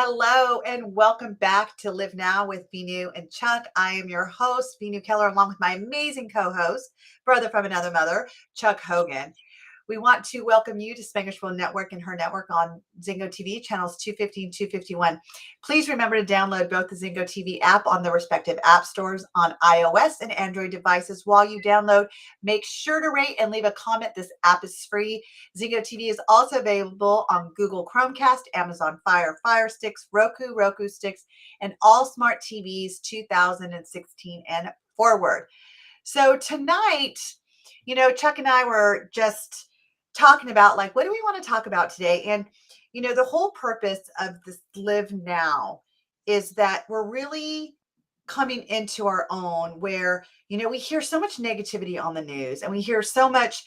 Hello and welcome back to Live Now with Veenu and Chuck. I am your host, Veenu Keller, along with my amazing co-host, brother from another mother, Chuck Hogan. We want to welcome you to Spanglishville Network and her network on Zingo TV channels 250 and 251. Please remember to download both the Zingo TV app on the respective app stores on iOS and Android devices. While you download, make sure to rate and leave a comment. This app is free. Zingo TV is also available on Google Chromecast, Amazon Fire Sticks, Roku Sticks, and all smart TVs 2016 and forward. So tonight, Chuck and I were just talking about what do we want to talk about today? And, the whole purpose of this Live Now is that we're really coming into our own where, we hear so much negativity on the news and we hear so much,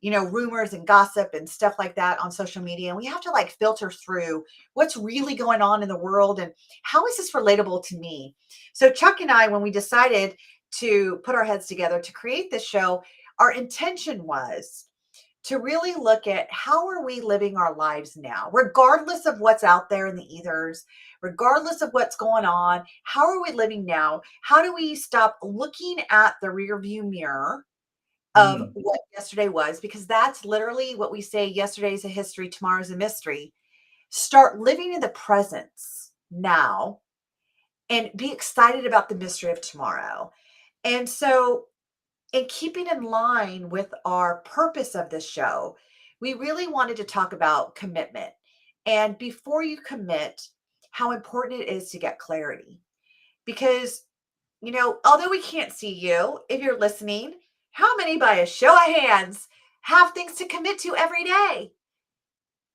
rumors and gossip and stuff like that on social media. And we have to filter through what's really going on in the world and how is this relatable to me? So Chuck and I, when we decided to put our heads together to create this show, our intention was to really look at how are we living our lives now, regardless of what's out there in the ethers, regardless of what's going on. How are we living now? How do we stop looking at the rear view mirror of what yesterday was? Because that's literally what we say, yesterday's a history, tomorrow's a mystery. Start living in the presence now and be excited about the mystery of tomorrow. And so, in keeping in line with our purpose of this show, we really wanted to talk about commitment. And before you commit, how important it is to get clarity. Because, although we can't see you, if you're listening, how many by a show of hands have things to commit to every day?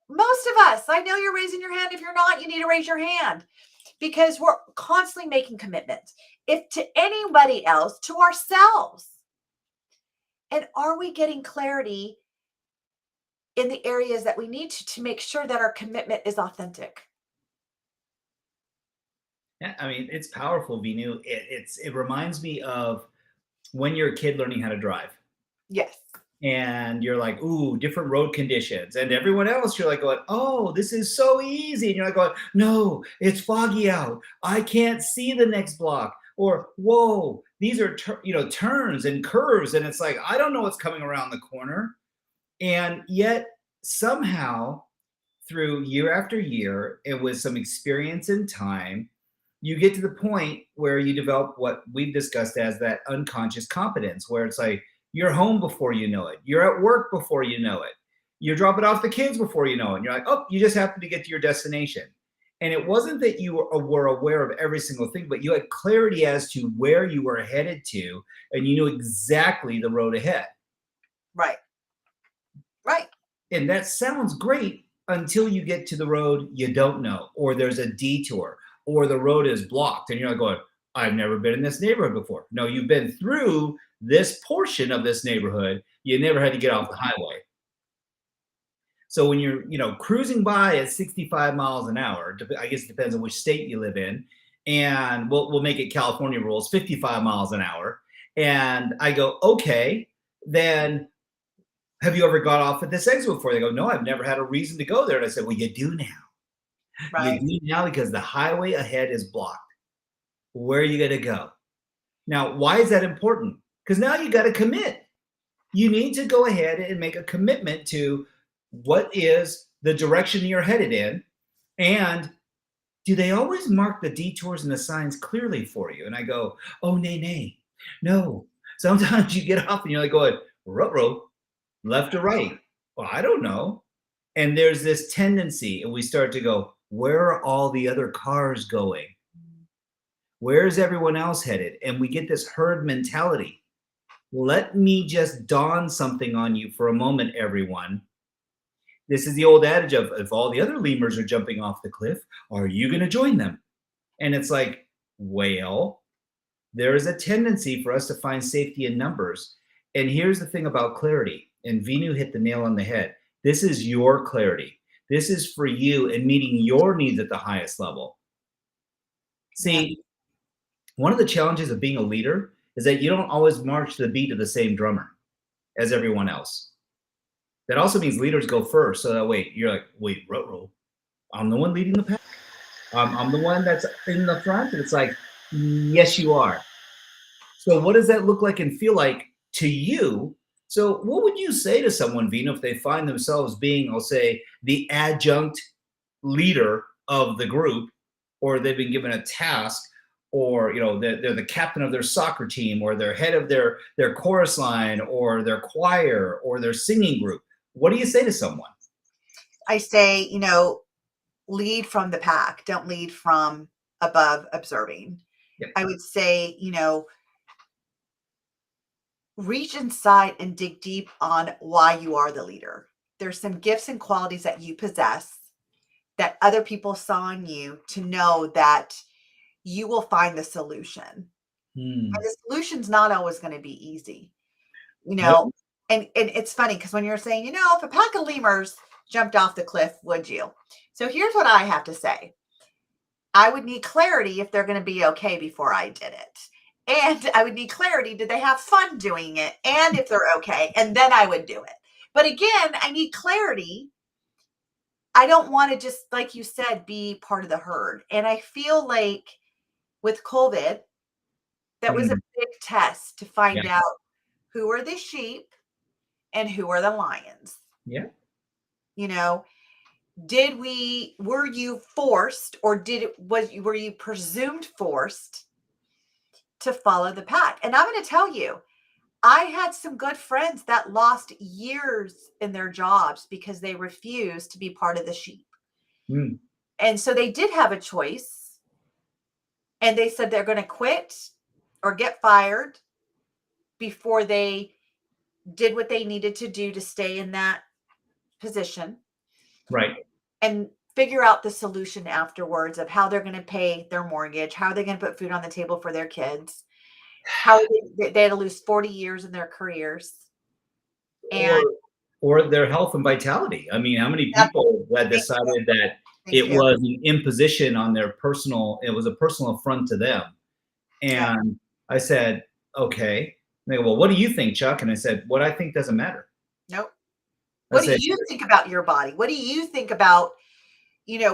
Most of us. I know you're raising your hand. If you're not, you need to raise your hand because we're constantly making commitments. If to anybody else, to ourselves. And are we getting clarity in the areas that we need to make sure that our commitment is authentic? Yeah, I mean, it's powerful, Veenu. It reminds me of when you're a kid learning how to drive. Yes. And you're like, ooh, different road conditions. And everyone else, you're like going, oh, this is so easy. And you're like going, no, it's foggy out. I can't see the next block. Or, whoa, these are turns and curves. And it's like, I don't know what's coming around the corner. And yet somehow through year after year, and with some experience and time, you get to the point where you develop what we've discussed as that unconscious competence, where it's like, you're home before you know it. You're at work before you know it. You're dropping off the kids before you know it. And you're like, oh, you just happen to get to your destination. And it wasn't that you were aware of every single thing, but you had clarity as to where you were headed to, and you knew exactly the road ahead. Right. Right. And that sounds great until you get to the road you don't know, or there's a detour, or the road is blocked. And you're like going, I've never been in this neighborhood before. No, you've been through this portion of this neighborhood. You never had to get off the highway. So when you're, cruising by at 65 miles an hour, I guess it depends on which state you live in, and we'll make it California rules, 55 miles an hour. And I go, okay, then have you ever got off at this exit before? They go, no, I've never had a reason to go there. And I said, well, you do now. Right. You do now because the highway ahead is blocked. Where are you going to go? Now, why is that important? Because now you got to commit. You need to go ahead and make a commitment to what is the direction you're headed in. And do they always mark the detours and the signs clearly for you? And I go, oh, nay. No. Sometimes you get off and you're like going, ruh-roh, left or right? Well, I don't know. And there's this tendency, and we start to go, where are all the other cars going? Where's everyone else headed? And we get this herd mentality. Let me just dawn something on you for a moment, everyone. This is the old adage of, if all the other lemurs are jumping off the cliff, are you going to join them? And it's like, well, there is a tendency for us to find safety in numbers. And here's the thing about clarity. And Veenu hit the nail on the head. This is your clarity. This is for you and meeting your needs at the highest level. See, one of the challenges of being a leader is that you don't always march to the beat of the same drummer as everyone else. That also means leaders go first. So that way you're like, wait, ruh-roh, I'm the one leading the pack. I'm the one that's in the front. And it's like, yes, you are. So what does that look like and feel like to you? So what would you say to someone, Vina, if they find themselves being, I'll say, the adjunct leader of the group, or they've been given a task, or they're the captain of their soccer team, or they're head of their chorus line, or their choir, or their singing group? What do you say to someone? I say, lead from the pack. Don't lead from above observing. Yep. I would say, reach inside and dig deep on why you are the leader. There's some gifts and qualities that you possess that other people saw in you to know that you will find the solution. And Hmm. the solution's not always going to be easy, you Nope. know. And it's funny because when you're saying, if a pack of lemurs jumped off the cliff, would you? So here's what I have to say. I would need clarity if they're going to be okay before I did it. And I would need clarity. Did they have fun doing it? And if they're okay, and then I would do it. But again, I need clarity. I don't want to just, like you said, be part of the herd. And I feel like with COVID, that was a Hmm. big test to Yeah. find out who are the sheep and who are the lions. Yeah. You know, were you forced, or were you presumed forced to follow the pack? And I'm going to tell you, I had some good friends that lost years in their jobs because they refused to be part of the sheep. Hmm. And so they did have a choice, and they said they're going to quit or get fired before they did what they needed to do to stay in that position Right. and figure out the solution afterwards of how they're going to pay their mortgage, how are they going to put food on the table for their kids, how they had to lose 40 years in their careers. And Or their health and vitality. I mean, how many that's, people that thank you. decided that Thank it you. was an imposition on their personal, it was a personal affront to them. Yep. And I said, okay. And they go, well, what do you think, Chuck? And I said, what I think doesn't matter. Nope. I What do said, you think about your body? What do you think about,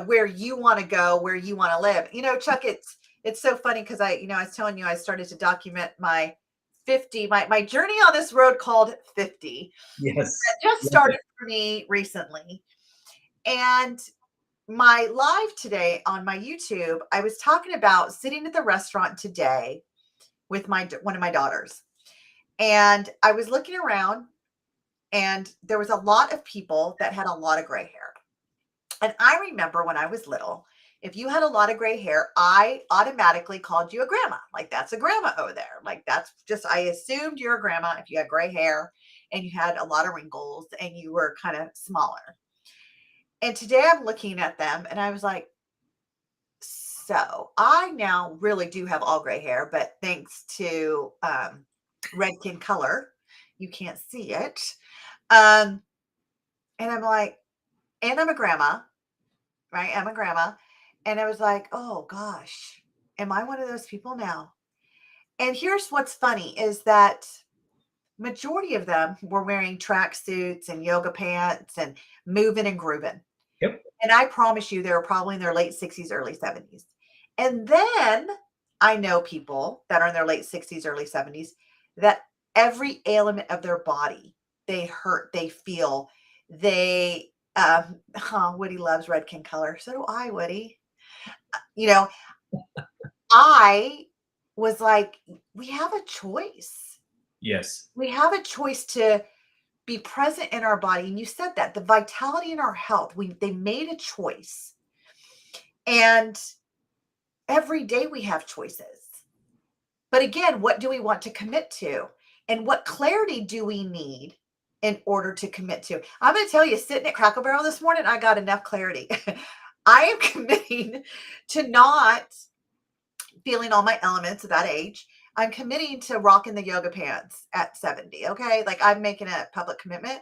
where you want to go, where you want to live? Chuck, it's so funny because I was telling you I started to document my 50, my journey on this road called 50. yes. That just started for me recently. And my live today on my YouTube, I was talking about sitting at the restaurant today with one of my daughters. And I was looking around, and there was a lot of people that had a lot of gray hair. And I remember when I was little, if you had a lot of gray hair, I automatically called you a grandma. Like, that's a grandma over there. Like, that's just, I assumed you're a grandma if you had gray hair and you had a lot of wrinkles and you were kind of smaller. And today I'm looking at them and I was like, so I now really do have all gray hair, but thanks to Redkin color, you can't see it. Um, and I'm like, and I'm a grandma, right? I'm a grandma. And I was like, oh gosh, am I one of those people now? And here's what's funny is that majority of them were wearing track suits and yoga pants and moving and grooving. Yep. And I promise you, they were probably in their late 60s, early 70s. And then I know people that are in their late 60s, early 70s that every ailment of their body, they hurt, they feel, they, Woody loves Redkin color. So do I, Woody. You know, I was like, we have a choice. Yes. We have a choice to be present in our body. And you said that the vitality in our health, they made a choice. And every day we have choices. But again, what do we want to commit to? And what clarity do we need in order to commit to? I'm going to tell you, sitting at Crackle Barrel this morning, I got enough clarity. I am committing to not feeling all my elements at that age. I'm committing to rocking the yoga pants at 70. Okay. Like, I'm making a public commitment.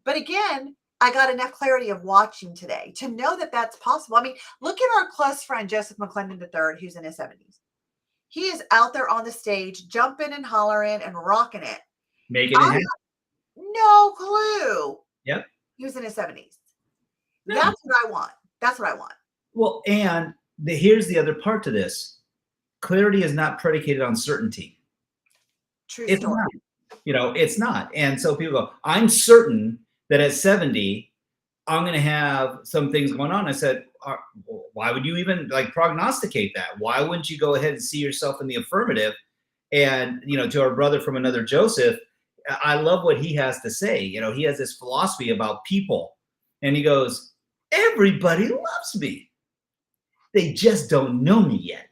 But again, I got enough clarity of watching today to know that that's possible. I mean, look at our close friend, Joseph McClendon III, who's in his 70s. He is out there on the stage, jumping and hollering and rocking it. Making I it happen. have no clue Yep. he was in his 70s. No. That's what I want. That's what I want. Well, and here's the other part to this. Clarity is not predicated on certainty. True It's story. not. It's not. And so people go, I'm certain that at 70, I'm going to have some things going on. I said, why would you even like prognosticate that? Why wouldn't you go ahead and see yourself in the affirmative? And, to our brother from another Joseph, I love what he has to say. He has this philosophy about people. And he goes, everybody loves me. They just don't know me yet.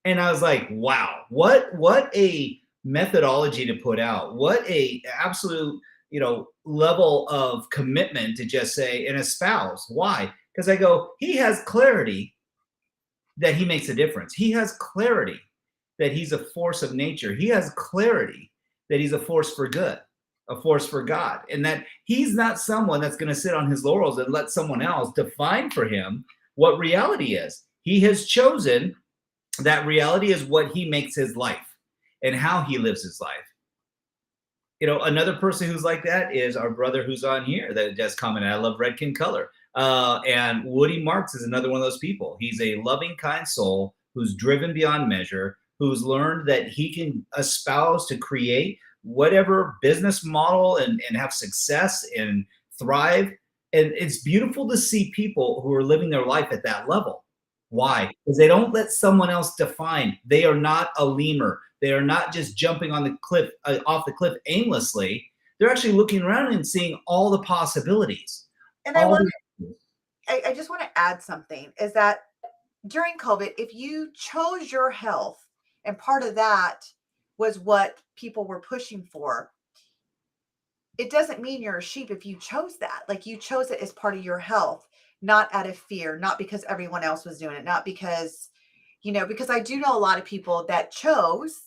And I was like, wow, what a methodology to put out. What a absolute, level of commitment to just say and espouse. Why? Because I go, he has clarity that he makes a difference. He has clarity that he's a force of nature. He has clarity that he's a force for good, a force for God, and that he's not someone that's going to sit on his laurels and let someone else define for him what reality is. He has chosen that reality is what he makes his life and how he lives his life. Another person who's like that is our brother who's on here that just commented, I love Redkin color. And Woody Marks is another one of those people. He's a loving, kind soul who's driven beyond measure, who's learned that he can espouse to create whatever business model and have success and thrive. And it's beautiful to see people who are living their life at that level. Why? Because they don't let someone else define. They are not a lemur. They are not just jumping on the cliff, off the cliff aimlessly. They're actually looking around and seeing all the possibilities. And I just want to add something is that during COVID, if you chose your health, and part of that was what people were pushing for, it doesn't mean you're a sheep if you chose that. Like you chose it as part of your health, not out of fear, not because everyone else was doing it, not because, because I do know a lot of people that chose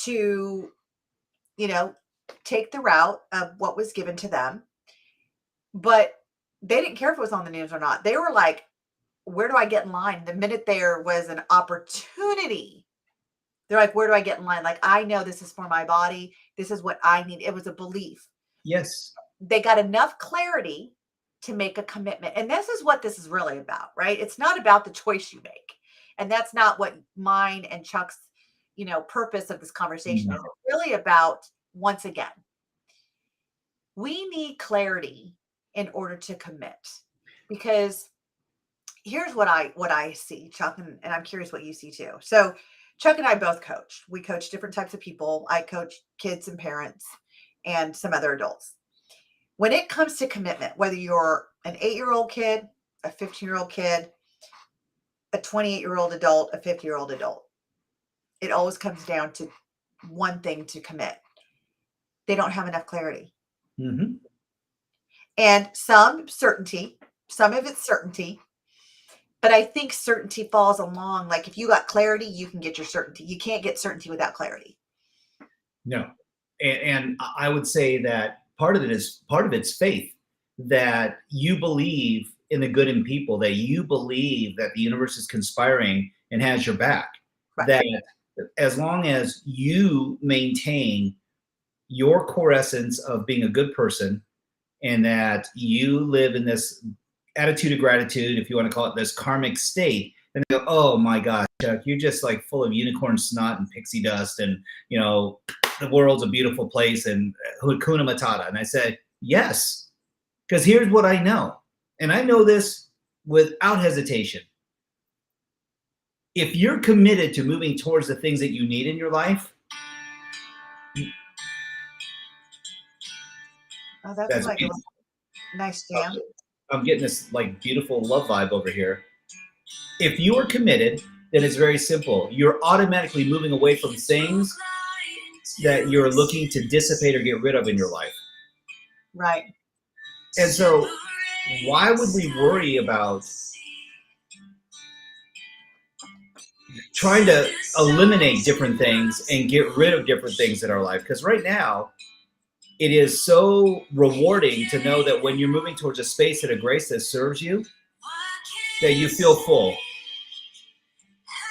to, take the route of what was given to them, but they didn't care if it was on the news or not. They were like, where do I get in line? The minute there was an opportunity, they're like, where do I get in line? Like, I know this is for my body. This is what I need. It was a belief. Yes. They got enough clarity to make a commitment. And this is what this is really about, right? It's not about the choice you make. And that's not what mine and Chuck's, purpose of this conversation is. It's really about, once again, we need clarity in order to commit. Because here's what I see, Chuck, and I'm curious what you see too. So Chuck and I both coach. We coach different types of people. I coach kids and parents and some other adults. When it comes to commitment, whether you're an 8-year-old kid, a 15-year-old kid, a 28-year-old adult, a 50-year-old adult, it always comes down to one thing to commit. They don't have enough clarity. Mm-hmm. And some certainty, some of it's certainty, but I think certainty falls along. Like if you got clarity, you can get your certainty. You can't get certainty without clarity. No. And I would say that part of it's faith, that you believe in the good in people, that you believe that the universe is conspiring and has your back. Right. That as long as you maintain your core essence of being a good person and that you live in this attitude of gratitude, if you want to call it this karmic state, then they go, oh my gosh, Chuck, you're just like full of unicorn snot and pixie dust and, the world's a beautiful place and Hakuna Matata. And I said, yes, because here's what I know. And I know this without hesitation. If you're committed to moving towards the things that you need in your life, oh, that's like beautiful. A nice jam. I'm getting this like beautiful love vibe over here. If you are committed, then it's very simple. You're automatically moving away from things that you're looking to dissipate or get rid of in your life. Right. And so why would we worry about trying to eliminate different things and get rid of different things in our life? Because right now, it is so rewarding to know that when you're moving towards a space and a grace that serves you, that you feel full.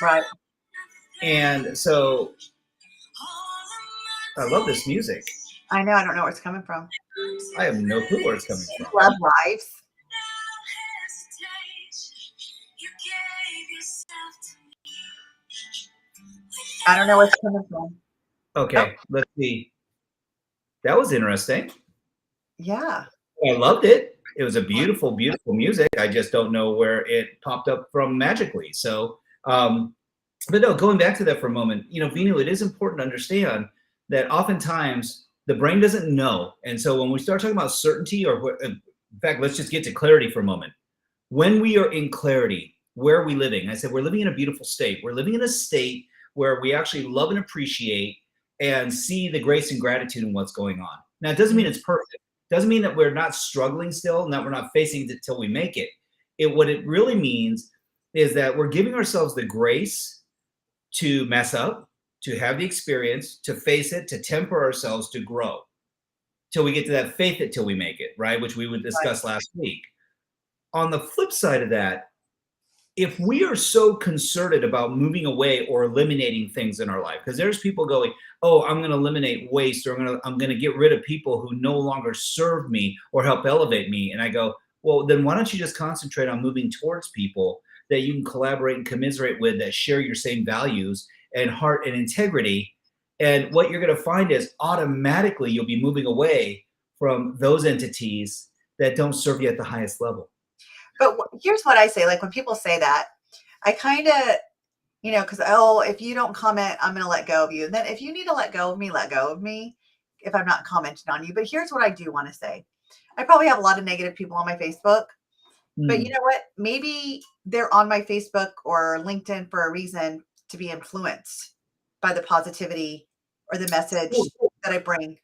Right. And so I love this music. I know. I don't know where it's coming from. I have no clue where it's coming from. Love Lives. I don't know what's coming from. Oh, Okay, let's see. That was interesting. yeah. I loved it. It was a beautiful, beautiful music. I just don't know where it popped up from magically. So, but no, going back to that for a moment, Vinu, it is important to understand that oftentimes the brain doesn't know. And so when we start talking about certainty, or in fact, let's just get to clarity for a moment. When we are in clarity, where are we living? I said, we're living in a beautiful state. We're living in a state where we actually love and appreciate and see the grace and gratitude in what's going on. Now, it doesn't mean it's perfect. It doesn't mean that we're not struggling still and that we're not facing it till we make it. What it really means is that we're giving ourselves the grace to mess up, to have the experience, to face it, to temper ourselves, to grow till we get to that faith it till we make it, right? Which we would Right. discuss last week. On the flip side of that, if we are so concerted about moving away or eliminating things in our life, because there's people going, oh, I'm going to eliminate waste, or I'm going to get rid of people who no longer serve me or help elevate me. And I go, well, then why don't you just concentrate on moving towards people that you can collaborate and commiserate with, that share your same values and heart and integrity. And what you're going to find is automatically you'll be moving away from those entities that don't serve you at the highest level. But here's what I say. Like when people say that, I kind of, because, oh, if you don't comment, I'm going to let go of you. And then if you need to let go of me, let go of me if I'm not commenting on you. But here's what I do want to say. I probably have a lot of negative people on my Facebook, but you know what? Maybe they're on my Facebook or LinkedIn for a reason, to be influenced by the positivity or the message that I bring.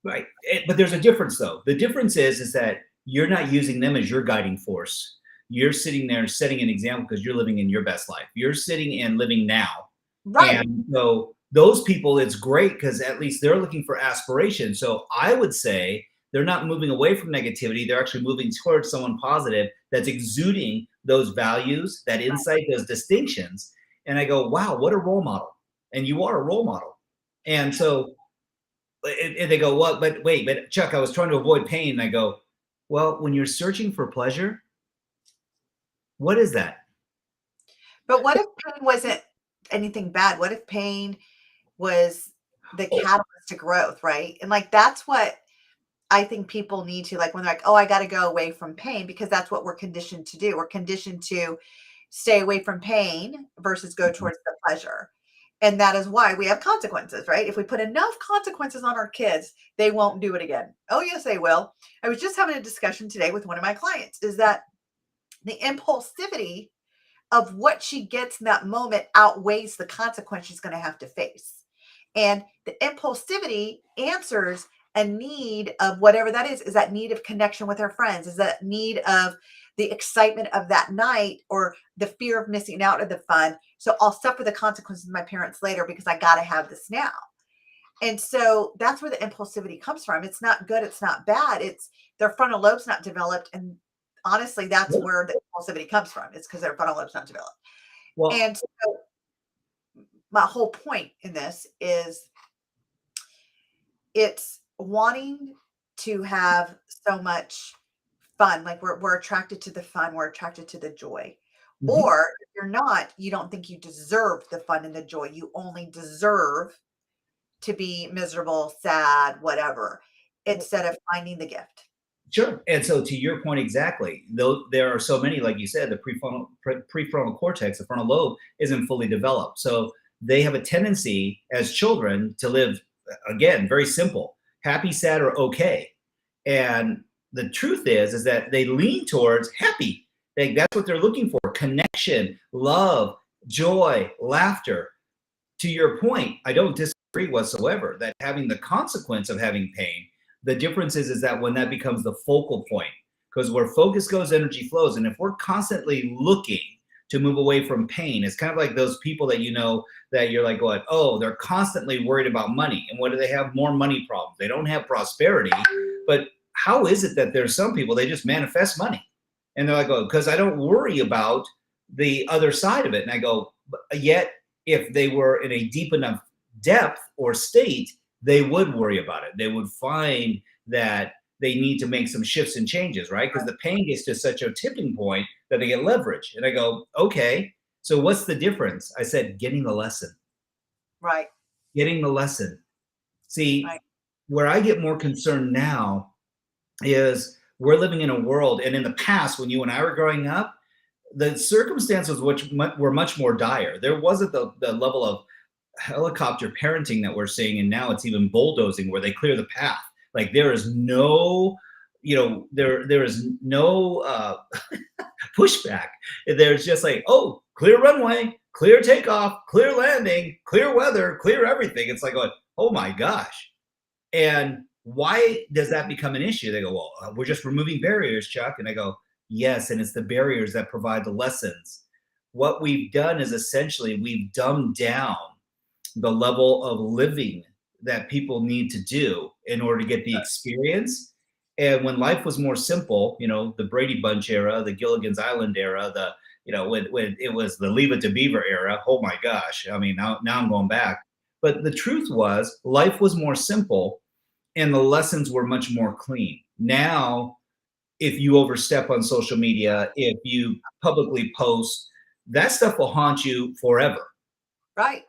Right. But there's a difference, though. The difference is that you're not using them as your guiding force. You're sitting there setting an example because you're living in your best life. You're sitting and living now. Right. And so those people, it's great because at least they're looking for aspiration. So I would say they're not moving away from negativity. They're actually moving towards someone positive that's exuding those values, that insight, those distinctions. And I go, wow, what a role model. And you are a role model. And so and they go, well, but wait, but Chuck, I was trying to avoid pain. And I go, well, when you're searching for pleasure, what is that? But what if pain wasn't anything bad? What if pain was the catalyst to growth, right? And like that's what I think people need to, like when they're like, oh, I got to go away from pain, because that's what we're conditioned to do. We're conditioned to stay away from pain versus go towards the pleasure. And that is why we have consequences, right? If we put enough consequences on our kids, they won't do it again. Oh, yes, they will. I was just having a discussion today with one of my clients, is that the impulsivity of what she gets in that moment outweighs the consequence she's going to have to face. And the impulsivity answers a need of whatever that is that need of connection with her friends, is that need of the excitement of that night, or the fear of missing out of the fun. So I'll suffer the consequences of my parents later because I got to have this now. And so that's where the impulsivity comes from. It's not good. It's not bad. It's their frontal lobe's not developed. And honestly, that's where the impulsivity comes from. It's because their frontal lobe's not developed. Well, And so my whole point in this is it's wanting to have so much fun. Like we're attracted to the fun. We're attracted to the joy. Or if you're not, you don't think you deserve the fun and the joy. You only deserve to be miserable, sad, whatever, instead of finding the gift. Sure. And so to your point exactly, though there are so many, like you said, the prefrontal cortex, the frontal lobe isn't fully developed. So they have a tendency as children to live, again, very simple, happy, sad, or okay. And the truth is that they lean towards happy. That's what they're looking for: connection, love, joy, laughter. To your point, I don't disagree whatsoever that having the consequence of having pain, the difference is that when that becomes the focal point, because where focus goes, energy flows. And if we're constantly looking to move away from pain, it's kind of like those people that that you're like going, oh, they're constantly worried about money. And what do they have? More money problems. They don't have prosperity. But how is it that there's some people, they just manifest money? And they're like, oh, because I don't worry about the other side of it. And I go, yet if they were in a deep enough depth or state, they would worry about it. They would find that they need to make some shifts and changes, right? Because the pain gets to such a tipping point that they get leverage. And I go, okay, so what's the difference? I said, getting the lesson. Right. getting the lesson. See, Right. where I get more concerned now is we're living in a world, and in the past, when you and I were growing up, the circumstances which were much more dire. There wasn't the level of helicopter parenting that we're seeing, and now it's even bulldozing where they clear the path. Like there is no, there is no pushback. There's just like, oh, clear runway, clear takeoff, clear landing, clear weather, clear everything. It's like, oh my gosh. And why does that become an issue? They go, well, we're just removing barriers, Chuck. And I go, yes, and it's the barriers that provide the lessons. What we've done is essentially we've dumbed down the level of living that people need to do in order to get the experience. And when life was more simple, the Brady Bunch era, the Gilligan's Island era, when it was the Leave It to Beaver era, oh my gosh. I mean, now I'm going back. But the truth was, life was more simple and the lessons were much more clean. Now, if you overstep on social media, if you publicly post, that stuff will haunt you forever. Right.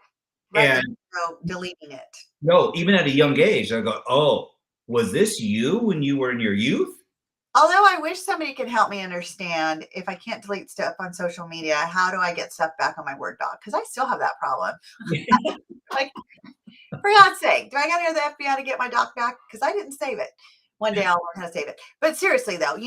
Right. And So deleting it. no, even at a young age, I go, oh, was this you when you were in your youth? Although I wish somebody could help me understand, if I can't delete stuff on social media, how do I get stuff back on my Word doc? Because I still have that problem. Like, for God's sake, do I got to go to the FBI to get my doc back? Because I didn't save it. One day I'll learn how to save it. But seriously, though,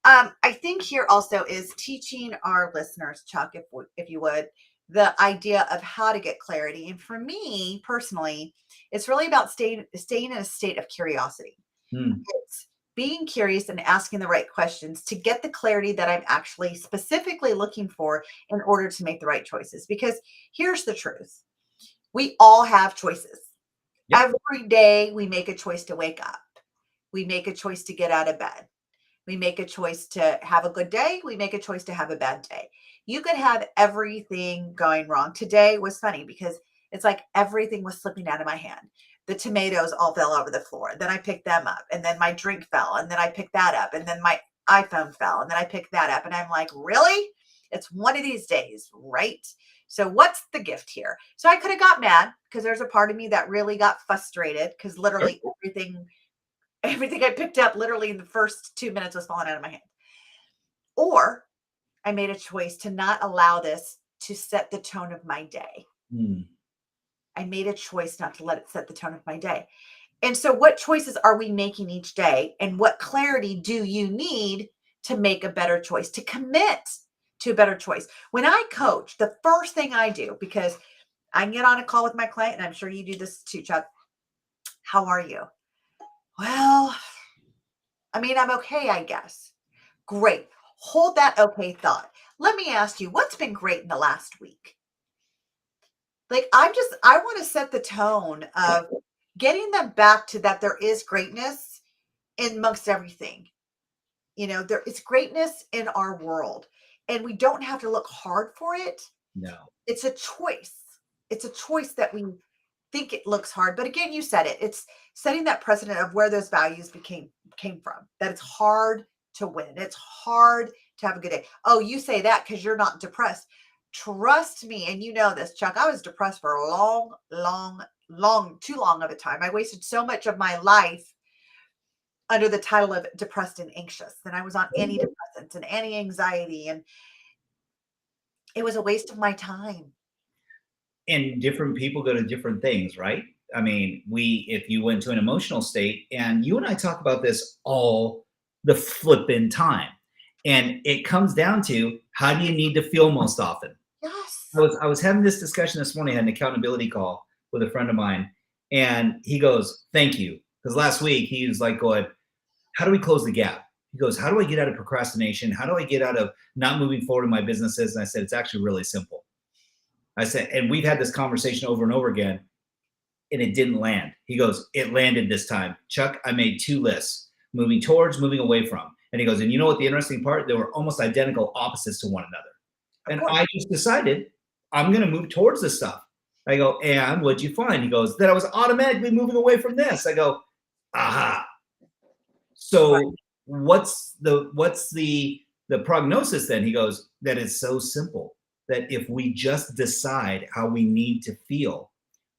I think here also is teaching our listeners, Chuck, if you would, the idea of how to get clarity. And for me personally, it's really about staying in a state of curiosity. It's being curious and asking the right questions to get the clarity that I'm actually specifically looking for in order to make the right choices. Because here's the truth. We all have choices. Yep. Every day we make a choice to wake up. We make a choice to get out of bed. We make a choice to have a good day. We make a choice to have a bad day. You could have everything going wrong. Today was funny because it's like everything was slipping out of my hand. The tomatoes all fell over the floor. Then I picked them up, and then my drink fell, and then I picked that up, and then my iPhone fell, and then I picked that up. And I'm like, really? It's one of these days, right? So what's the gift here? So I could have got mad because there's a part of me that really got frustrated because literally everything I picked up literally in the first 2 minutes was falling out of my hand. Or I made a choice to not allow this to set the tone of my day. I made a choice not to let it set the tone of my day. And so what choices are we making each day? And what clarity do you need to make a better choice, to commit to a better choice? When I coach, the first thing I do, because I can get on a call with my client, and I'm sure you do this too, Chuck. How are you? Well, I mean, I'm okay, I guess. Great. Hold that okay thought. Let me ask you, what's been great in the last week? Like, I want to set the tone of getting them back to that there is greatness in amongst everything. There is greatness in our world, and we don't have to look hard for it. No. It's a choice. It's a choice that we think it looks hard. But again, you said it. It's setting that precedent of where those values came from, that it's hard to win. It's hard to have a good day. Oh, you say that because you're not depressed. Trust me, and you know this, Chuck, I was depressed for a too long of a time. I wasted so much of my life under the title of depressed and anxious. And I was on antidepressants and anti-anxiety, and it was a waste of my time. And different people go to different things, right? I mean, if you went to an emotional state, and you and I talk about this all the flipping time, and it comes down to, how do you need to feel most often? Yes. I was having this discussion this morning. I had an accountability call with a friend of mine, and he goes, thank you. Because last week he was like going, how do we close the gap? He goes, how do I get out of procrastination? How do I get out of not moving forward in my businesses? And I said, it's actually really simple. I said, and we've had this conversation over and over again, and it didn't land. He goes, it landed this time. Chuck, I made 2 lists, moving towards, moving away from. And he goes, and you know what the interesting part? They were almost identical opposites to one another. And I just decided I'm going to move towards this stuff. I go, and what'd you find? He goes, that I was automatically moving away from this. I go, aha. So what's the prognosis then? He goes, that is so simple, that if we just decide how we need to feel,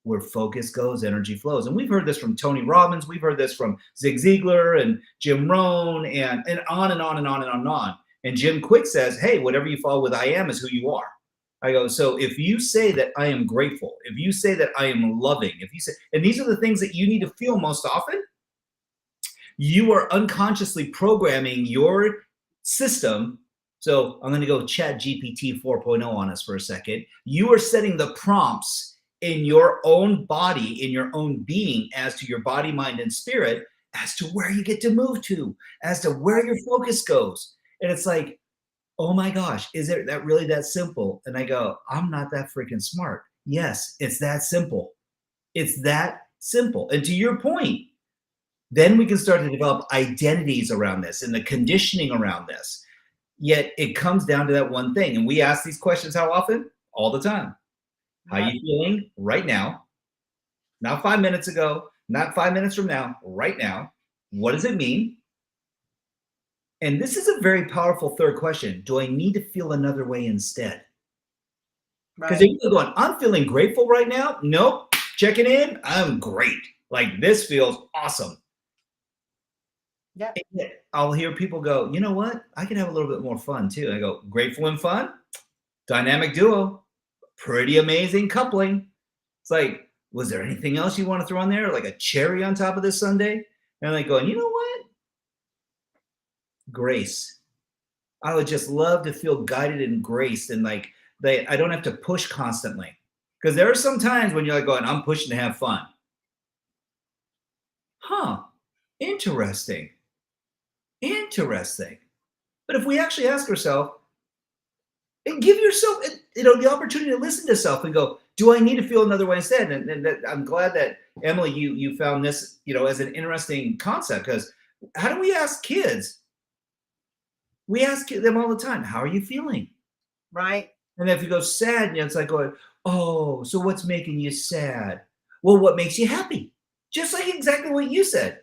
Where focus goes, energy flows. And we've heard this from Tony Robbins. We've heard this from Zig Ziglar and Jim Rohn and on and on and on and on and on. And Jim Quick says, hey, whatever you follow with I am is who you are. I go, so if you say that I am grateful, if you say that I am loving, if you say, and these are the things that you need to feel most often, you are unconsciously programming your system. So I'm going to go Chat GPT 4.0 on us for a second. You are setting the prompts in your own body, in your own being, as to your body, mind, and spirit, as to where you get to move to, as to where your focus goes. And it's like, oh my gosh, is it that really that simple? And I go, I'm not that freaking smart. Yes, it's that simple. It's that simple. And to your point, then we can start to develop identities around this and the conditioning around this. Yet it comes down to that one thing. And we ask these questions how often? All the time. How you feeling right now? Not 5 minutes ago, not 5 minutes from now, right now. What does it mean? And this is a very powerful third question. Do I need to feel another way instead? Because if you're going, I'm feeling grateful right now. Nope. Checking in. I'm great. Like this feels awesome. Yeah. I'll hear people go, you know what? I can have a little bit more fun too. I go, grateful and fun, dynamic duo. Pretty amazing coupling. It's like, was there anything else you want to throw on there? Like a cherry on top of this sundae? And like going, you know what? Grace. I would just love to feel guided and graced and like I don't have to push constantly. Because there are some times when you're like going, I'm pushing to have fun. Huh. Interesting. Interesting. But if we actually ask ourselves, and give yourself, the opportunity to listen to self and go, do I need to feel another way instead? And I'm glad that Emily, you found this, as an interesting concept, because how do we ask kids? We ask them all the time, how are you feeling? Right. And if you go sad, it's like going, oh, so what's making you sad? Well, what makes you happy? Just like exactly what you said.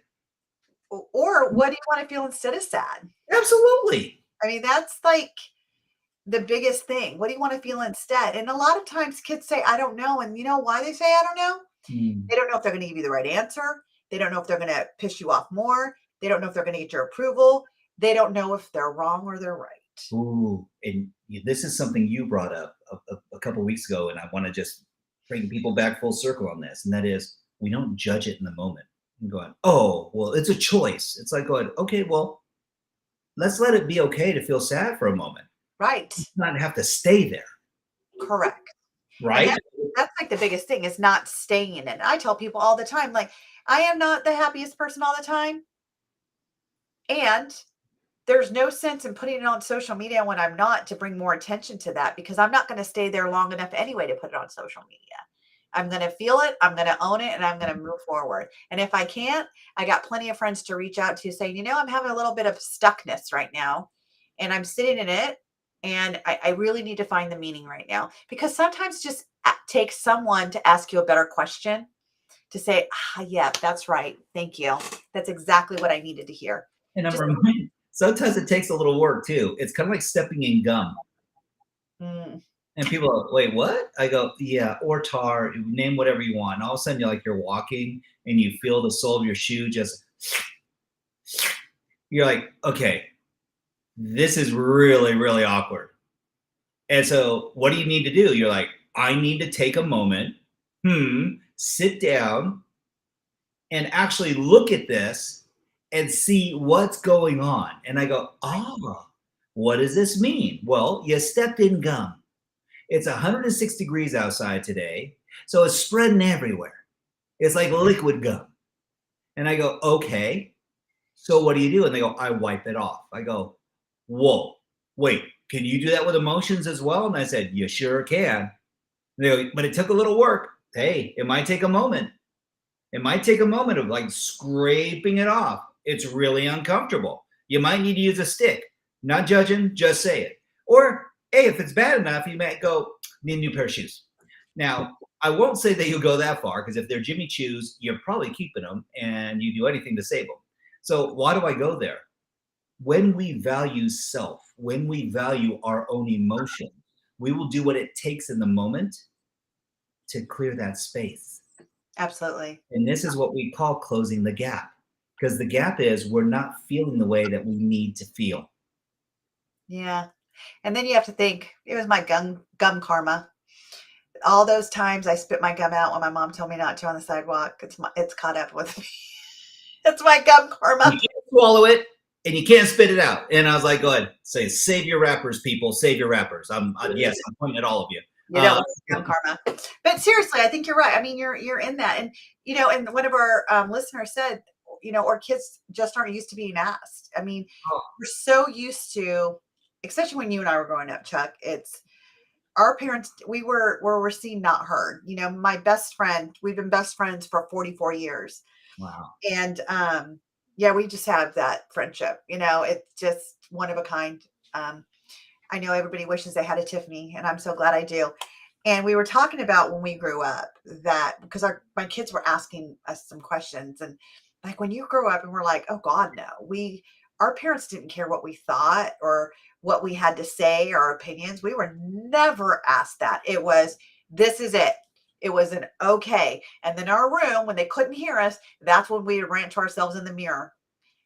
Or what do you want to feel instead of sad? Absolutely. I mean, that's like the biggest thing. What do you want to feel instead? And a lot of times kids say, I don't know. And you know why they say, I don't know? They don't know if they're going to give you the right answer. They don't know if they're going to piss you off more. They don't know if they're going to get your approval. They don't know if they're wrong or they're right. Ooh, and this is something you brought up a couple of weeks ago, and I want to just bring people back full circle on this, and that is we don't judge it in the moment. I'm going, oh, well, it's a choice. It's like going, okay, well, let's let it be okay to feel sad for a moment. Right. Not have to stay there. Correct. Right. That's like the biggest thing is not staying in it. I tell people all the time, like, I am not the happiest person all the time. And there's no sense in putting it on social media when I'm not, to bring more attention to that, because I'm not going to stay there long enough anyway to put it on social media. I'm going to feel it. I'm going to own it, and I'm going to move forward. And if I can't, I got plenty of friends to reach out to saying, I'm having a little bit of stuckness right now and I'm sitting in it. And I really need to find the meaning right now, because sometimes just takes someone to ask you a better question to say, yeah, that's right. Thank you. That's exactly what I needed to hear. And I'm reminded, sometimes it takes a little work too. It's kind of like stepping in gum. And people are, wait, what? I go, yeah, or tar, name whatever you want. And all of a sudden you're walking and you feel the sole of your shoe just, you're like, okay, this is really, really awkward. And so what do you need to do? You're like, I need to take a moment, sit down and actually look at this and see what's going on. And I go, what does this mean? Well, you stepped in gum. It's 106 degrees outside today, so it's spreading everywhere. It's like liquid gum. And I go, okay, so what do you do? And they go, I wipe it off. I go, whoa, wait, can you do that with emotions as well? And I said, you sure can. And they go, but it took a little work. Hey, it might take a moment. It might take a moment of like scraping it off. It's really uncomfortable. You might need to use a stick. Not judging, just say it. Or, hey, if it's bad enough, you might go, need a new pair of shoes. Now, I won't say that you'll go that far, because if they're Jimmy Choos, you're probably keeping them and you do anything to save them. So why do I go there? When we value self, when we value our own emotion, we will do what it takes in the moment to clear that space. Absolutely. And this is what we call closing the gap. Because the gap is we're not feeling the way that we need to feel. Yeah. And then you have to think, it was my gum karma. All those times I spit my gum out when my mom told me not to on the sidewalk, it's caught up with me. It's my gum You karma. can't swallow it and you can't spit it out. And I was like, go ahead, say, save your wrappers, people, save your wrappers. Yes, I'm pointing at all of you. You don't want gum karma. But seriously, I think you're right. I mean, you're in that. And, and one of our listeners said, our kids just aren't used to being asked. I mean, oh, we're so used to, especially when you and I were growing up, Chuck, it's our parents, we're seen, not heard. My best friend, we've been best friends for 44 years. wow. And yeah, we just have that friendship. It's just one of a kind. I know everybody wishes they had a Tiffany, and I'm so glad I do. And we were talking about when we grew up that because my kids were asking us some questions, and like when you grow up and we're like, oh God, no, our parents didn't care what we thought or what we had to say, our opinions. We were never asked that. It was, this is it. It was an okay. And then our room, when they couldn't hear us, that's when we would rant to ourselves in the mirror.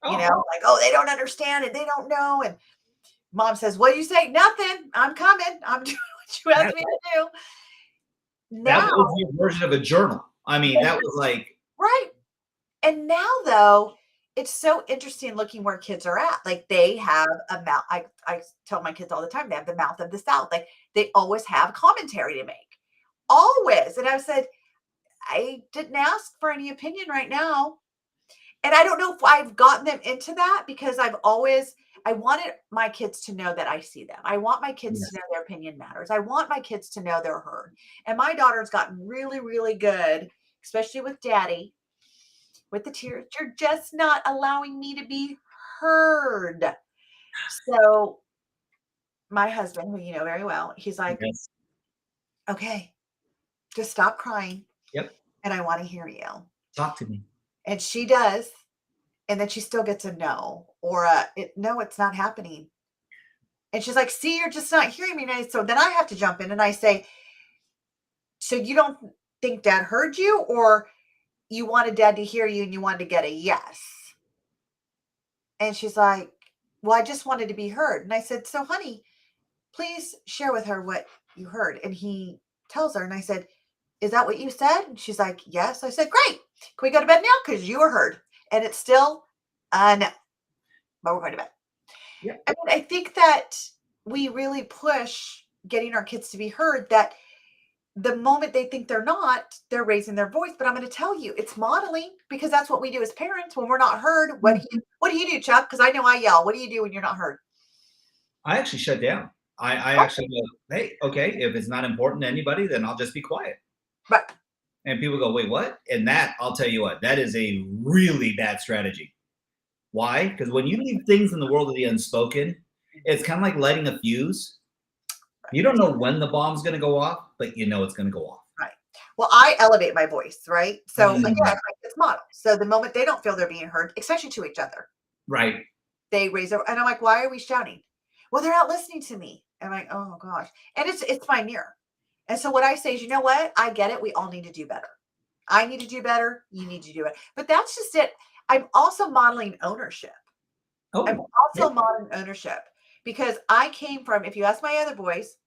Oh. Like, oh, they don't understand and they don't know. And Mom says, what do you say? Nothing. I'm coming. I'm doing what you asked me to do. That Now, was your version of a journal. I mean, that was like, right. And now, though, it's so interesting looking where kids are at. Like they have a mouth. I tell my kids all the time, they have the mouth of the South. Like they always have commentary to make. Always. And I said, I didn't ask for any opinion right now. And I don't know if I've gotten them into that because I wanted my kids to know that I see them. I want my kids yes. to know their opinion matters. I want my kids to know they're heard. And my daughter's gotten really, really good, especially with daddy, with the tears. You're just not allowing me to be heard. So my husband, who you know very well, he's like, Yes. okay, just stop crying. Yep. And I want to hear you. Talk to me. And she does. And then she still gets a no or no, it's not happening. And she's like, see, you're just not hearing me. So then I have to jump in and I say, so you don't think dad heard you, or you wanted dad to hear you and you wanted to get a yes? And she's like, well, I just wanted to be heard. And I said, so honey, please share with her what you heard. And he tells her, and I said, is that what you said? And she's like, yes. I said, great. Can we go to bed now? Because you were heard. And it's still no, but we're going to bed. Yep. I mean, I think that we really push getting our kids to be heard, that the moment they think they're not, they're raising their voice. But I'm going to tell you, it's modeling, because that's what we do as parents when we're not heard. What do you do, Chuck? Because I know I yell. What do you do when you're not heard? I actually shut down. I actually go, hey, okay, if it's not important to anybody, then I'll just be quiet. Right. And people go, wait, what? And that, I'll tell you what, that is a really bad strategy. Why? Because when you leave things in the world of the unspoken, it's kind of like lighting a fuse. You don't know when the bomb's going to go off, but you know it's going to go off. Right. Well, I elevate my voice, right? So again, it's model. So the moment they don't feel they're being heard, especially to each other, right, they raise their, and I'm like, why are we shouting? Well, they're not listening to me. I'm like, oh gosh. And it's my mirror. And so what I say is, you know what? I get it. We all need to do better. I need to do better. You need to do it. But that's just it. I'm also modeling ownership. I'm also modeling ownership because I came from, if you ask my other boys,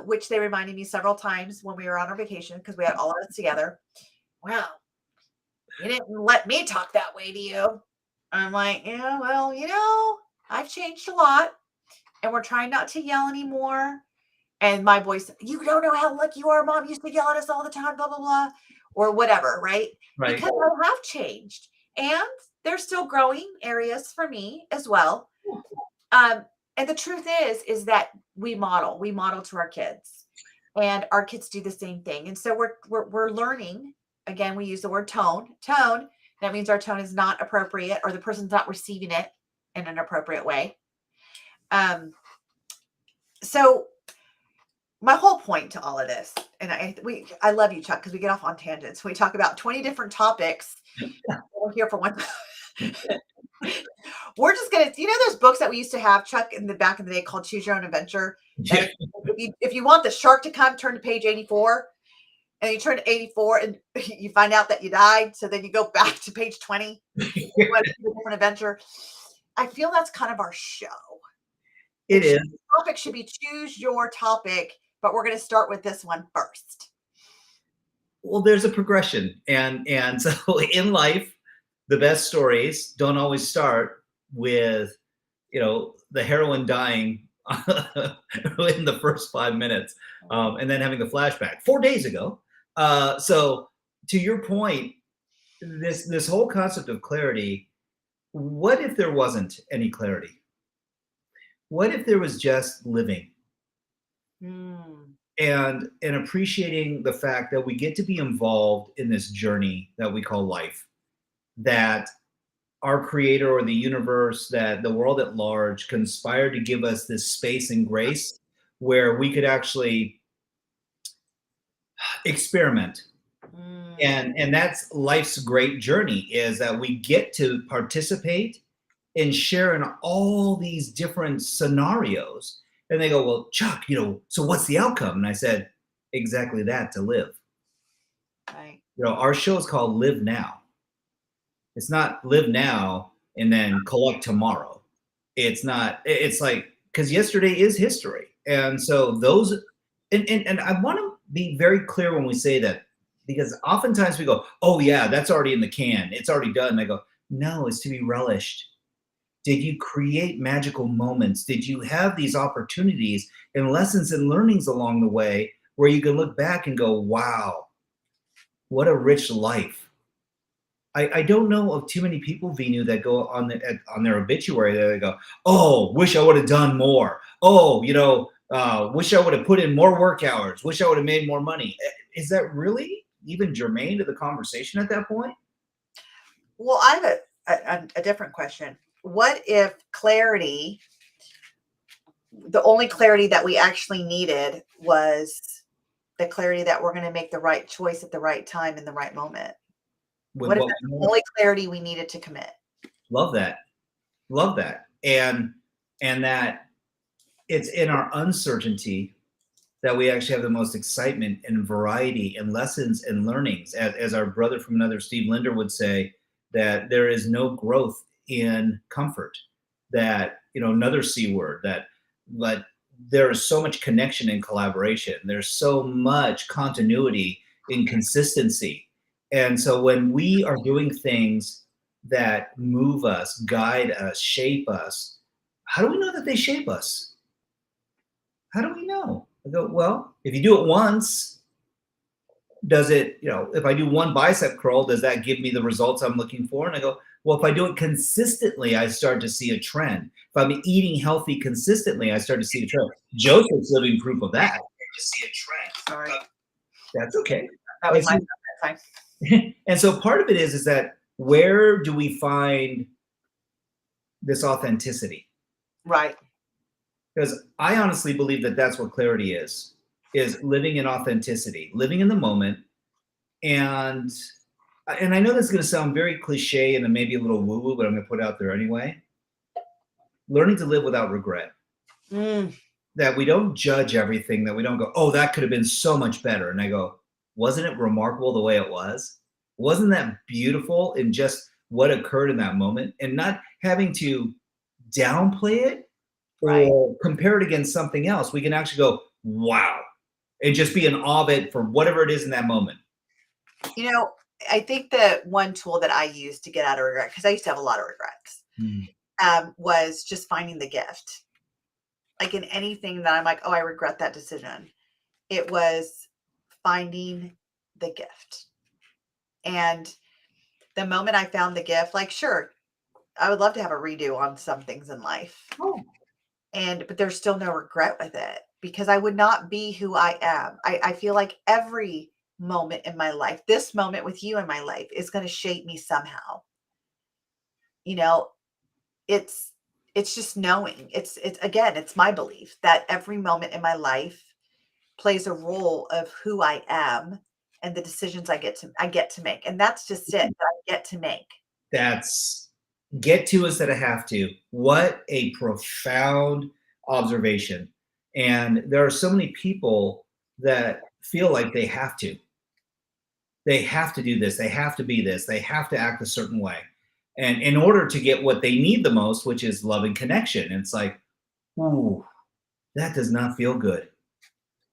which they reminded me several times when we were on our vacation, because we had all of us together. Wow, you didn't let me talk that way to you. I'm like, yeah, well, I've changed a lot and we're trying not to yell anymore. And my boys, you don't know how lucky you are. Mom used to yell at us all the time, blah, blah, blah, or whatever, right? right. Because I have changed. And there's still growing areas for me as well. And the truth is that we model to our kids, and our kids do the same thing. And so we're learning. Again, we use the word tone. That means our tone is not appropriate, or the person's not receiving it in an appropriate way. So my whole point to all of this, and I love you, Chuck, because we get off on tangents. We talk about 20 different topics. We're here for one. We're just gonna, those books that we used to have, Chuck, back in the day, called Choose Your Own Adventure. Yeah. If you want the shark to come, turn to page 84. and you turn 84 and you find out that you died. So then you go back to page 20, what a different adventure. I feel that's kind of our show. It is. The topic should be choose your topic, but we're going to start with this one first. Well, there's a progression, and so in life, the best stories don't always start with, the heroine dying in the first 5 minutes, and then having the flashback 4 days ago. So to your point, this whole concept of clarity, what if there wasn't any clarity? What if there was just living and appreciating the fact that we get to be involved in this journey that we call life, that our creator or the universe, that the world at large conspired to give us this space and grace where we could actually experiment. And that's life's great journey, is that we get to participate and share in all these different scenarios. And they go, well, Chuck, so what's the outcome? And I said, exactly that, to live. Right. Our show is called Live Now. It's not live now and then collect tomorrow. It's like, because yesterday is history. And so those, and I want to be very clear when we say that, because oftentimes we go, oh yeah, that's already in the can. It's already done. And I go, no, it's to be relished. Did you create magical moments? Did you have these opportunities and lessons and learnings along the way where you can look back and go, wow, what a rich life. I don't know of too many people, Veenu, that go on their obituary that they go, oh, wish I would have done more. Oh, wish I would have put in more work hours. Wish I would have made more money. Is that really even germane to the conversation at that point? Well, I have a different question. What if clarity, the only clarity that we actually needed was the clarity that we're going to make the right choice at the right time in the right moment? What if that's the only clarity we needed to commit? Love that. And that it's in our uncertainty that we actually have the most excitement and variety and lessons and learnings. As our brother from another, Steve Linder, would say, that there is no growth in comfort. That, another C word, but there is so much connection and collaboration. There's so much continuity in consistency. And so when we are doing things that move us, guide us, shape us, how do we know that they shape us? How do we know? I go, well, if you do it once, does it, if I do one bicep curl, does that give me the results I'm looking for? And I go, well, if I do it consistently, I start to see a trend. If I'm eating healthy consistently, I start to see a trend. Joseph's living proof of that. To see a trend. Sorry. That's okay. That was my time. And so part of it is that where do we find this authenticity? Right. Because I honestly believe that that's what clarity is living in authenticity, living in the moment. And I know that's going to sound very cliche and maybe a little woo-woo, but I'm going to put it out there anyway. Learning to live without regret. That we don't judge everything, that we don't go, oh, that could have been so much better. And I go, wasn't it remarkable the way it was? Wasn't that beautiful in just what occurred in that moment? And not having to downplay it or compare it against something else. We can actually go, wow, and just be in awe of it for whatever it is in that moment. I think that one tool that I used to get out of regret, because I used to have a lot of regrets, was just finding the gift. Like in anything that I'm like, oh, I regret that decision. It was finding the gift. And the moment I found the gift, like, sure, I would love to have a redo on some things in life. But there's still no regret with it, because I would not be who I am. I feel like every moment in my life, this moment with you in my life, is going to shape me somehow. It's just knowing. It's again, it's my belief that every moment in my life plays a role of who I am and the decisions I get to make. And that's just it, that I get to make. That's get to instead of have to. What a profound observation. And there are so many people that feel like they have to. They have to do this. They have to be this. They have to act a certain way. And in order to get what they need the most, which is love and connection, and it's like, ooh, that does not feel good.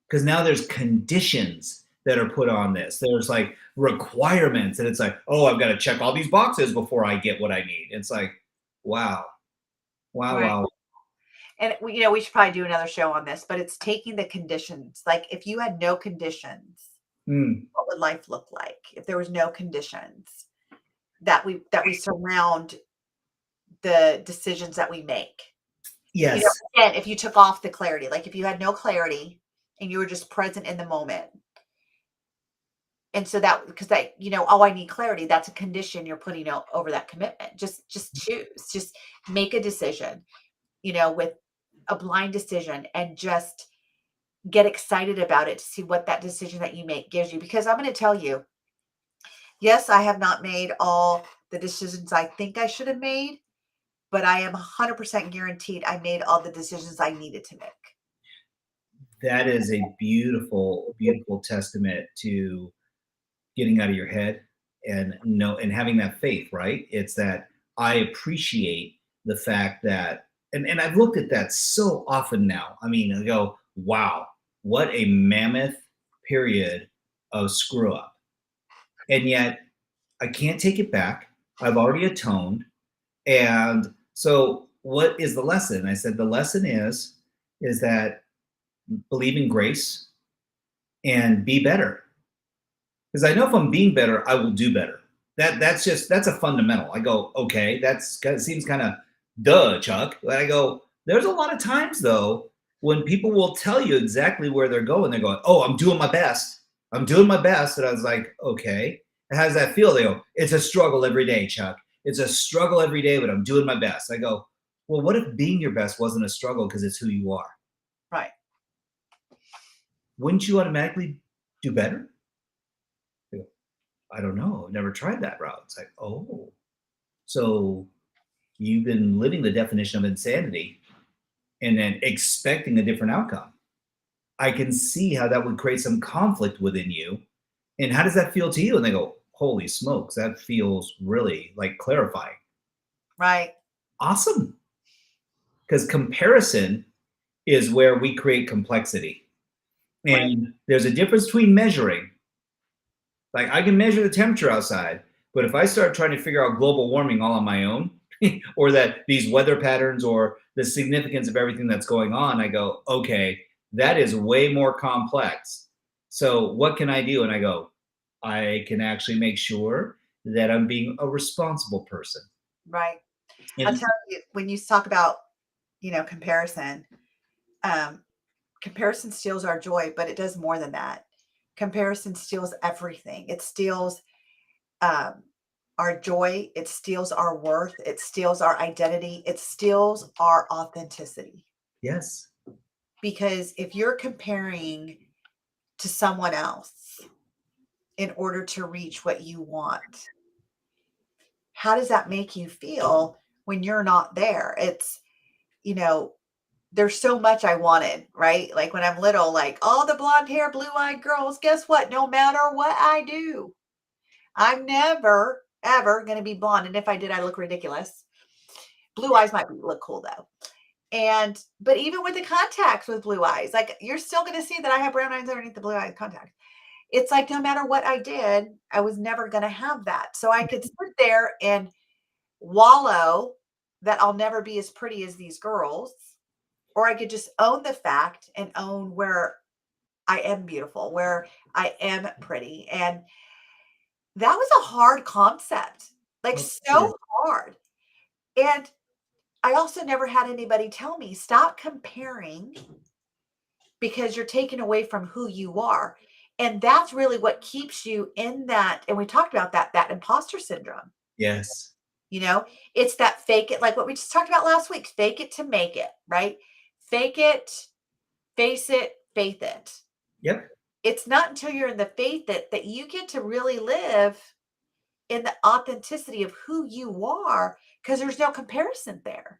Because now there's conditions that are put on this. There's like requirements, and it's like, oh, I've got to check all these boxes before I get what I need. It's like, wow, wow, Right. wow. And we should probably do another show on this, but it's taking the conditions. Like if you had no conditions, Mm, what would life look like if there was no conditions that we surround the decisions that we make? yes, Again, if you took off the clarity, like if you had no clarity and you were just present in the moment. And so that because that, oh, I need clarity, that's a condition you're putting over that commitment. Just choose. Just make a decision, with a blind decision and just get excited about it to see what that decision that you make gives you. Because I'm going to tell you, yes, I have not made all the decisions I think I should have made, but I am 100% guaranteed I made all the decisions I needed to make. that is a beautiful, beautiful testament to getting out of your head and and having that faith, right? It's that I appreciate the fact that, and I've looked at that so often now. I mean, I go, wow, what a mammoth period of screw up. And yet I can't take it back. I've already atoned. And so what is the lesson? I said the lesson is that believe in grace and be better. Because I know if I'm being better, I will do better. That's a fundamental. I go, okay, seems kind of duh, Chuck. But I go, there's a lot of times though when people will tell you exactly where they're going. They're going, oh, I'm doing my best. I'm doing my best. And I was like, okay. And how does that feel? They go, it's a struggle every day, Chuck. It's a struggle every day, but I'm doing my best. I go, well, what if being your best wasn't a struggle because it's who you are? Right. Wouldn't you automatically do better? I don't know. I've never tried that route. It's like, oh, so you've been living the definition of insanity and then expecting a different outcome. I can see how that would create some conflict within you. And how does that feel to you? And they go, holy smokes, that feels really like clarifying. Right. Awesome. Because comparison is where we create complexity. Right. And there's a difference between measuring. Like I can measure the temperature outside, but if I start trying to figure out global warming all on my own, or that these weather patterns or the significance of everything that's going on, I go, okay, that is way more complex. So what can I do? And I go, I can actually make sure that I'm being a responsible person. Right. I'll And tell you, when you talk about, comparison, um, comparison steals our joy, but it does more than that. Comparison steals everything. It steals um, our joy. It steals our worth. It steals our identity. It steals our authenticity. yes, Because if you're comparing to someone else in order to reach what you want, how does that make you feel when you're not there? You know, there's so much I wanted, right? Like when I'm little, like all the blonde hair, blue eyed girls, guess what? No matter what I do, I'm never, ever going to be blonde. And if I did, I look ridiculous. Blue eyes might look cool though. But even with the contacts with blue eyes, like you're still going to see that I have brown eyes underneath the blue eye contact. It's like no matter what I did, I was never going to have that. So I could sit there and wallow that I'll never be as pretty as these girls, or I could just own the fact and own where I am beautiful, where I am pretty. And that was a hard concept, like oh, sure. so hard. And I also never had anybody tell me, stop comparing because you're taken away from who you are. And that's really what keeps you in that. And we talked about that imposter syndrome. Yes. You know, it's that fake it, like what we just talked about last week, fake it to make it, right? Fake it, face it, faith it. Yep. It's not until you're in the faith that you get to really live in the authenticity of who you are because there's no comparison there.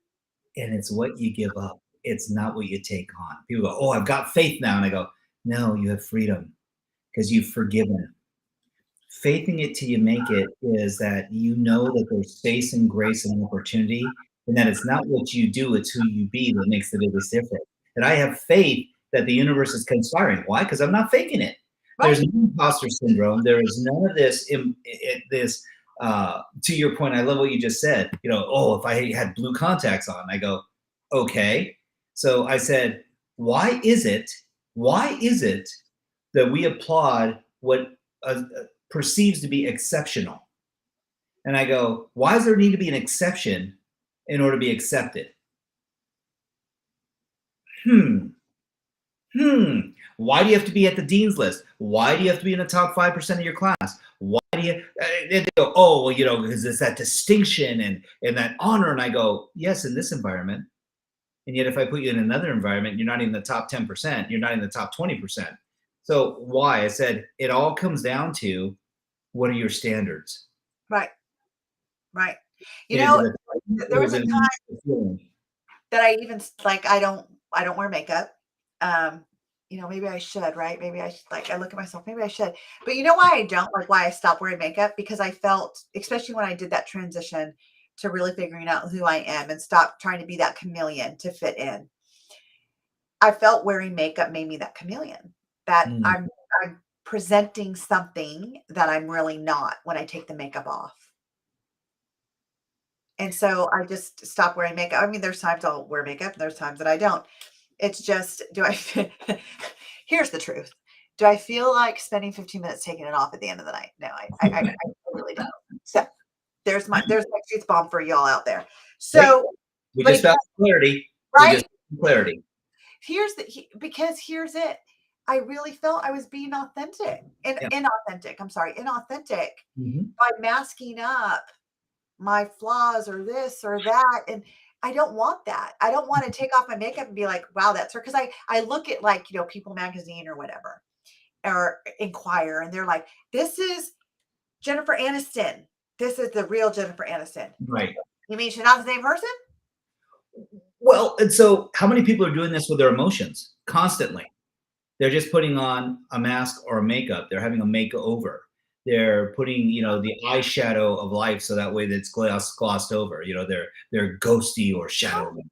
And it's what you give up. It's not what you take on. People go, oh, I've got faith now. And I go, no, you have freedom because you've forgiven. Faithing it till you make it is that you know that there's space and grace and opportunity, and that it's not what you do, it's who you be that makes the biggest difference. And I have faith that the universe is conspiring. Why? Because I'm not faking it. There's Right. no imposter syndrome. There is none of this. This to your point, I love what you just said. Oh, if I had blue contacts on, I go, okay. So I said, why is it? Why is it that we applaud what perceives to be exceptional? And I go, why does there need to be an exception in order to be accepted? Hmm. Why do you have to be at the dean's list? Why do you have to be in the top 5% of your class? Why do you? They go, oh, well, because it's that distinction and that honor. And I go, yes, in this environment. And yet, if I put you in another environment, you're not in the top 10%. You're not in the top 20%. So why? I said it all comes down to what are your standards? Right. Right. You Is know, it a, there or was is a it time a feeling? that I even like I don't wear makeup. Um, maybe I should, right? Maybe I should, like, I look at myself, maybe I should. But you know why I don't, like, why I stopped wearing makeup? Because I felt, especially when I did that transition to really figuring out who I am and stop trying to be that chameleon to fit in. I felt wearing makeup made me that chameleon. That Mm, I'm presenting something that I'm really not when I take the makeup off. And so I just stopped wearing makeup. I mean, there's times I'll wear makeup, and there's times that I don't. It's just, do I here's the truth. Do I feel like spending 15 minutes taking it off at the end of the night? No, I really don't. So there's my truth bomb for y'all out there. hey, So, we but just it found does, clarity. We right? just found clarity. Because here's it. I really felt I was being authentic and Yeah. inauthentic. I'm sorry, inauthentic Mhm. by masking up my flaws or this or that. And I don't want that. I don't want to take off my makeup and be like, wow, that's her. Cause I look at, like, People Magazine or whatever, or Inquire, and they're like, this is Jennifer Aniston. This is the real Jennifer Aniston. Right. You mean she's not the same person? Well, and so how many people are doing this with their emotions constantly? They're just putting on a mask or a makeup. They're having a makeover. They're putting, the eyeshadow of life so that way that's glossed over. They're ghosty or shadowy,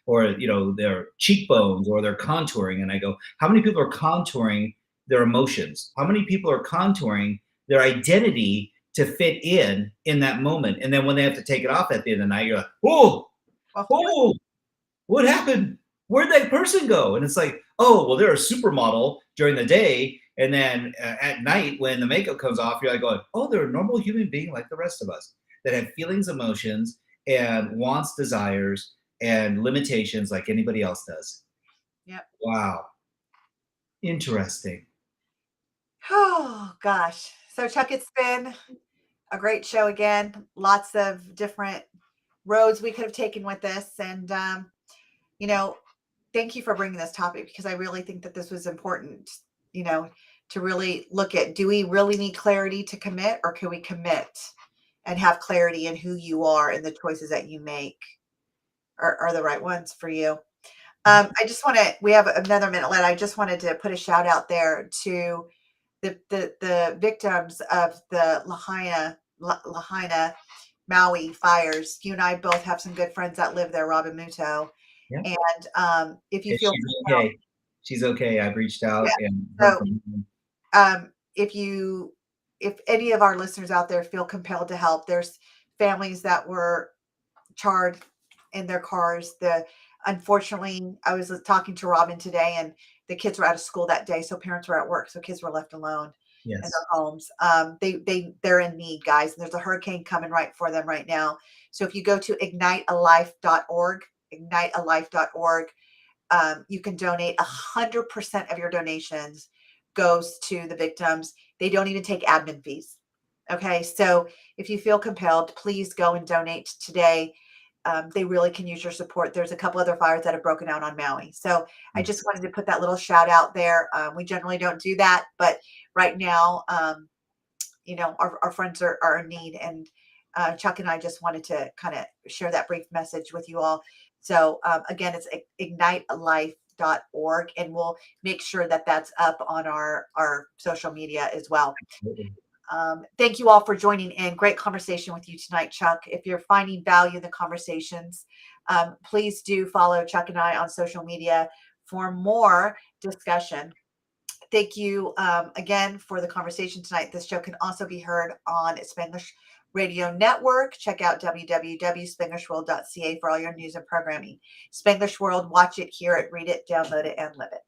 or their cheekbones or their contouring. And I go, how many people are contouring their emotions? How many people are contouring their identity to fit in that moment? And then when they have to take it off at the end of the night, you're like, oh, Well, of course. oh, what happened? Where'd that person go? And it's like, oh, well, they're a supermodel during the day. And then at night, when the makeup comes off, you're like going, oh, they're a normal human being like the rest of us that have feelings, emotions, and wants, desires, and limitations like anybody else does. Yep. Wow. Interesting. Oh gosh. So Chuck, it's been a great show again. Lots of different roads we could have taken with this. And you know, thank you for bringing this topic, because I really think that this was important, you know, to really look at, do we really need clarity to commit, or can we commit and have clarity in who you are and the choices that you make are the right ones for you? I just want to, we have another minute left. I just wanted to put a shout out there to the victims of the Lahaina Maui fires. You and I both have some good friends that live there, Robin Muto. Yeah. And if you Yeah, feel she's compelled, okay. She's okay. I've reached out yeah. and heard So from her. um, if any of our listeners out there feel compelled to help, there's families that were charred in their cars. Unfortunately, I was talking to Robin today, and the kids were out of school that day, so parents were at work, so kids were left alone in Yes. their homes. They're in need, guys, and there's a hurricane coming right for them right now. So if you go to ignitealife.org, you can donate. 100% of your donations goes to the victims. They don't even take admin fees. Okay, so if you feel compelled, please go and donate today. They really can use your support. There's a couple other fires that have broken out on Maui. So I just wanted to put that little shout out there. We generally don't do that, but right now, our friends are in need. And Chuck and I just wanted to kind of share that brief message with you all. So again, it's ignitealife.org, and we'll make sure that that's up on our social media as well. Thank you all for joining in. Great conversation with you tonight, Chuck. If you're finding value in the conversations, please do follow Chuck and I on social media for more discussion. Thank you again for the conversation tonight. This show can also be heard on Spanglish Radio Network. Check out www.spanglishworld.ca for all your news and programming. Spanglish World, watch it, hear it, read it, download it, and live it.